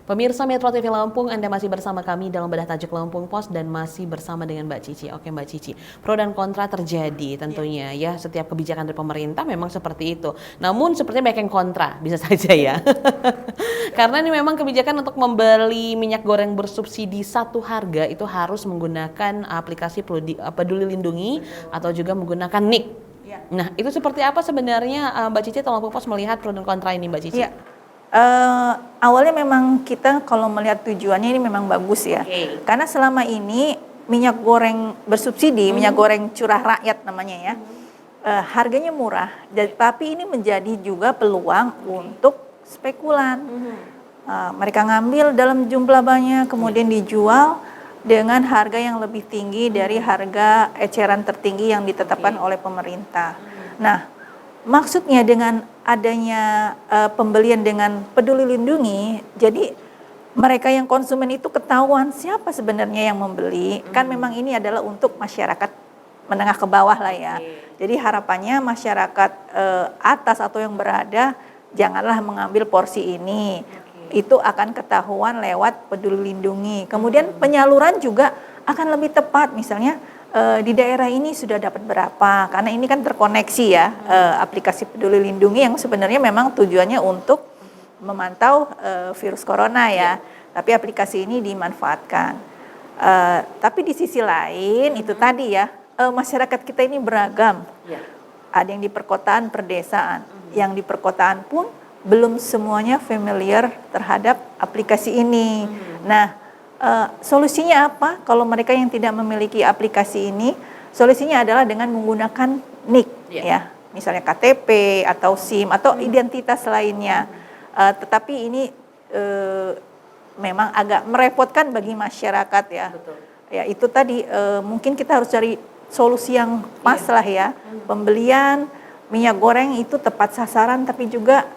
Pemirsa Metro TV Lampung, Anda masih bersama kami dalam bedah tajuk Lampung Pos dan masih bersama dengan Mbak Cici. Oke Mbak Cici, pro dan kontra terjadi tentunya ya. Setiap kebijakan dari pemerintah memang seperti itu. Namun sepertinya banyak yang kontra, bisa saja ya. Karena ini memang kebijakan untuk membeli minyak goreng bersubsidi satu harga itu harus menggunakan aplikasi Peduli Lindungi atau juga menggunakan NIK. Nah, itu seperti apa sebenarnya Mbak Cici atau Lampung Pos melihat pro dan kontra ini Mbak Cici? Awalnya memang kita kalau melihat tujuannya ini memang bagus ya. Karena selama ini minyak goreng bersubsidi, minyak goreng curah rakyat namanya ya, harganya murah. Tapi ini menjadi juga peluang untuk spekulan. Mereka ngambil dalam jumlah banyak, kemudian dijual dengan harga yang lebih tinggi dari harga eceran tertinggi yang ditetapkan oleh pemerintah. Nah, maksudnya dengan adanya pembelian dengan Peduli Lindungi, jadi mereka yang konsumen itu ketahuan siapa sebenarnya yang membeli. Kan memang ini adalah untuk masyarakat menengah ke bawah lah ya. Jadi harapannya masyarakat atas atau yang berada janganlah mengambil porsi ini. Itu akan ketahuan lewat Peduli Lindungi. Kemudian penyaluran juga akan lebih tepat, misalnya di daerah ini sudah dapat berapa, karena ini kan terkoneksi ya, aplikasi Peduli Lindungi yang sebenarnya memang tujuannya untuk memantau virus corona ya, tapi aplikasi ini dimanfaatkan. Tapi di sisi lain itu tadi ya, masyarakat kita ini beragam, ada yang di perkotaan, perdesaan, yang di perkotaan pun belum semuanya familiar terhadap aplikasi ini. Nah, solusinya apa? Kalau mereka yang tidak memiliki aplikasi ini, solusinya adalah dengan menggunakan NIK, ya, misalnya KTP atau SIM atau identitas lainnya. Tetapi ini memang agak merepotkan bagi masyarakat ya. Ya itu tadi mungkin kita harus cari solusi yang pas lah ya. Pembelian minyak goreng itu tepat sasaran, tapi juga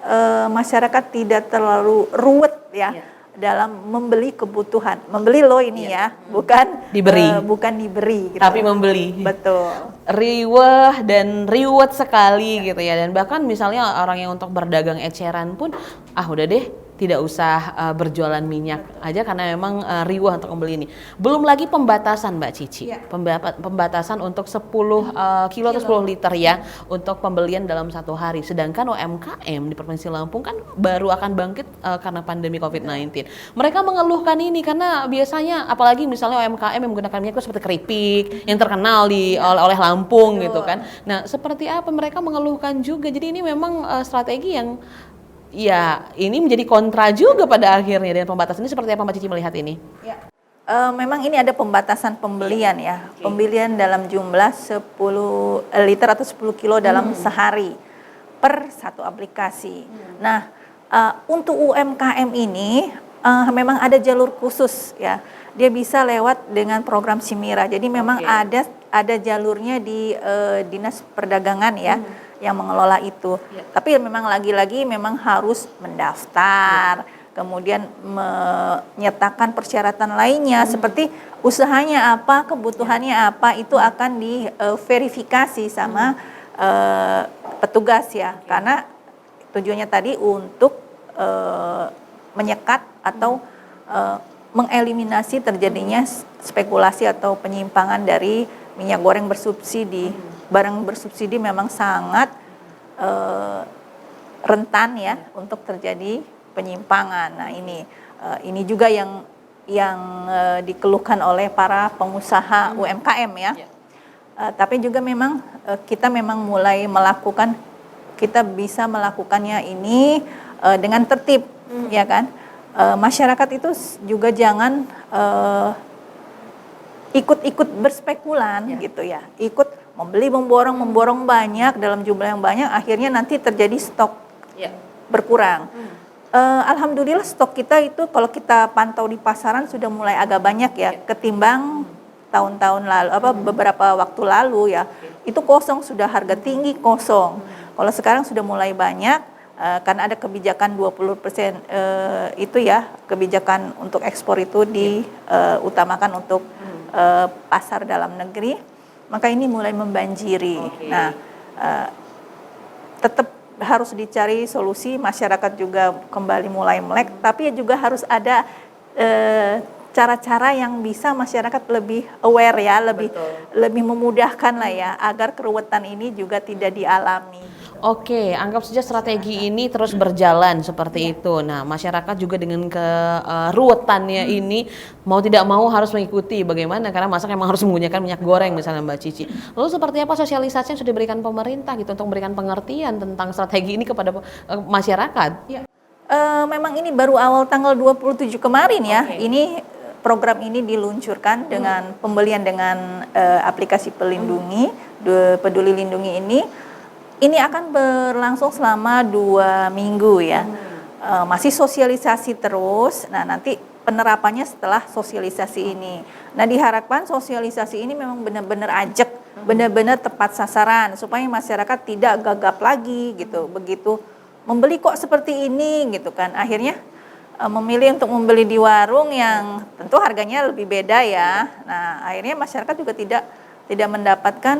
masyarakat tidak terlalu ruwet ya. Dalam membeli kebutuhan, membeli loh ini ya, bukan diberi, bukan diberi, gitu. Tapi membeli. Betul. Riweh dan riwet sekali gitu ya, dan bahkan misalnya orang yang untuk berdagang eceran pun, udah deh, tidak usah berjualan minyak aja karena memang riweh untuk membeli ini. Belum lagi pembatasan Mbak Cici, pembatasan untuk 10 kilo atau 10 liter ya untuk pembelian dalam satu hari. Sedangkan UMKM di Provinsi Lampung kan baru akan bangkit karena pandemi COVID-19. Mereka mengeluhkan ini karena biasanya apalagi misalnya UMKM yang menggunakan minyak itu seperti keripik yang terkenal oleh Lampung gitu kan. Nah, seperti apa mereka mengeluhkan juga. Jadi ini memang strategi yang ya ini menjadi kontra juga pada akhirnya. Dan pembatasan ini seperti apa Mbak Cici melihat ini? Memang ini ada pembatasan pembelian ya. Pembelian dalam jumlah 10 liter atau 10 kilo dalam sehari per satu aplikasi. Nah, untuk UMKM ini memang ada jalur khusus ya. Dia bisa lewat dengan program Simira. Jadi memang ada jalurnya di Dinas Perdagangan ya yang mengelola itu. Tapi memang lagi-lagi memang harus mendaftar, kemudian menyertakan persyaratan lainnya seperti usahanya apa, kebutuhannya apa, itu akan diverifikasi sama petugas ya. Karena tujuannya tadi untuk menyekat atau mengeliminasi terjadinya spekulasi atau penyimpangan dari minyak goreng bersubsidi. Barang bersubsidi memang sangat rentan ya untuk terjadi penyimpangan. Nah ini juga yang dikeluhkan oleh para pengusaha UMKM ya. Tapi juga memang kita memang mulai melakukan, kita bisa melakukannya ini dengan tertib ya kan. Masyarakat itu juga jangan ikut-ikut berspekulan gitu ya, ikut membeli, memborong banyak dalam jumlah yang banyak, akhirnya nanti terjadi stok berkurang. Alhamdulillah stok kita itu kalau kita pantau di pasaran sudah mulai agak banyak ya, ketimbang tahun-tahun lalu, beberapa waktu lalu ya, itu kosong, sudah harga tinggi kosong. Kalau sekarang sudah mulai banyak. Karena ada kebijakan 20% itu ya, kebijakan untuk ekspor itu diutamakan untuk pasar dalam negeri, maka ini mulai membanjiri. Nah, tetap harus dicari solusi, masyarakat juga kembali mulai melek, tapi juga harus ada cara-cara yang bisa masyarakat lebih aware ya, lebih memudahkan lah ya, agar keruwetan ini juga tidak dialami. Oke, anggap saja strategi ini terus berjalan seperti itu. Nah, masyarakat juga dengan keruwetannya ini mau tidak mau harus mengikuti. Bagaimana? Karena masak emang harus menggunakan minyak goreng misalnya Mbak Cici. Lalu seperti apa sosialisasi yang sudah diberikan pemerintah gitu untuk memberikan pengertian tentang strategi ini kepada masyarakat? Ya. Memang ini baru awal tanggal 27 kemarin ya. Ini program ini diluncurkan dengan pembelian dengan aplikasi Peduli Lindungi ini. Ini akan berlangsung selama 2 minggu ya. Masih sosialisasi terus. Nah, nanti penerapannya setelah sosialisasi ini. Nah, diharapkan sosialisasi ini memang benar-benar ajak, benar-benar tepat sasaran supaya masyarakat tidak gagap lagi gitu. Begitu membeli kok seperti ini gitu kan. Akhirnya memilih untuk membeli di warung yang tentu harganya lebih beda ya. Nah, akhirnya masyarakat juga tidak mendapatkan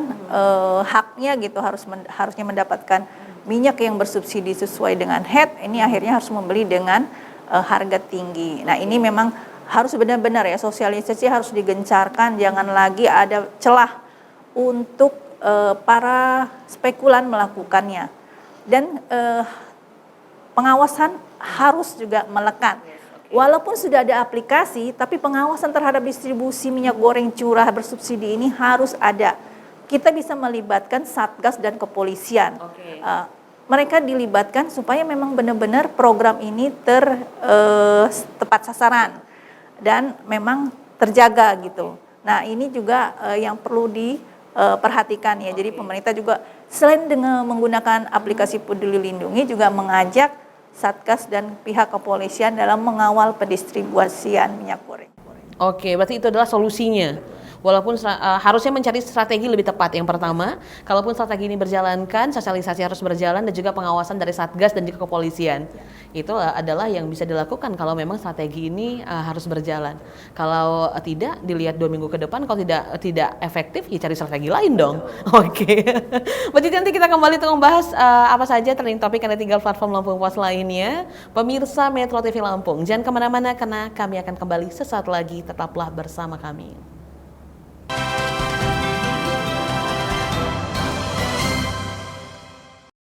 haknya gitu, harusnya mendapatkan minyak yang bersubsidi sesuai dengan HET, ini akhirnya harus membeli dengan harga tinggi. Nah, ini memang harus benar-benar ya, sosialisasi harus digencarkan, jangan lagi ada celah untuk para spekulan melakukannya. Dan pengawasan harus juga melekat. Walaupun sudah ada aplikasi, tapi pengawasan terhadap distribusi minyak goreng curah bersubsidi ini harus ada. Kita bisa melibatkan Satgas dan kepolisian. Mereka dilibatkan supaya memang benar-benar program ini tepat sasaran dan memang terjaga gitu. Nah, ini juga yang perlu diperhatikan ya. Jadi pemerintah juga selain dengan menggunakan aplikasi Peduli Lindungi juga mengajak Satgas dan pihak kepolisian dalam mengawal pendistribusian minyak goreng. Oke, berarti itu adalah solusinya. Walaupun harusnya mencari strategi lebih tepat. Yang pertama, kalaupun strategi ini berjalankan, sosialisasi harus berjalan dan juga pengawasan dari Satgas dan juga kepolisian. Itu adalah yang bisa dilakukan kalau memang strategi ini harus berjalan. Kalau tidak, dilihat 2 minggu ke depan, kalau tidak efektif, ya cari strategi lain dong. Oke. Berarti nanti kita kembali untuk membahas apa saja trending topik yang ada tinggal platform Lampung Pos lainnya. Pemirsa Metro TV Lampung, jangan kemana-mana karena kami akan kembali sesaat lagi. Tetaplah bersama kami.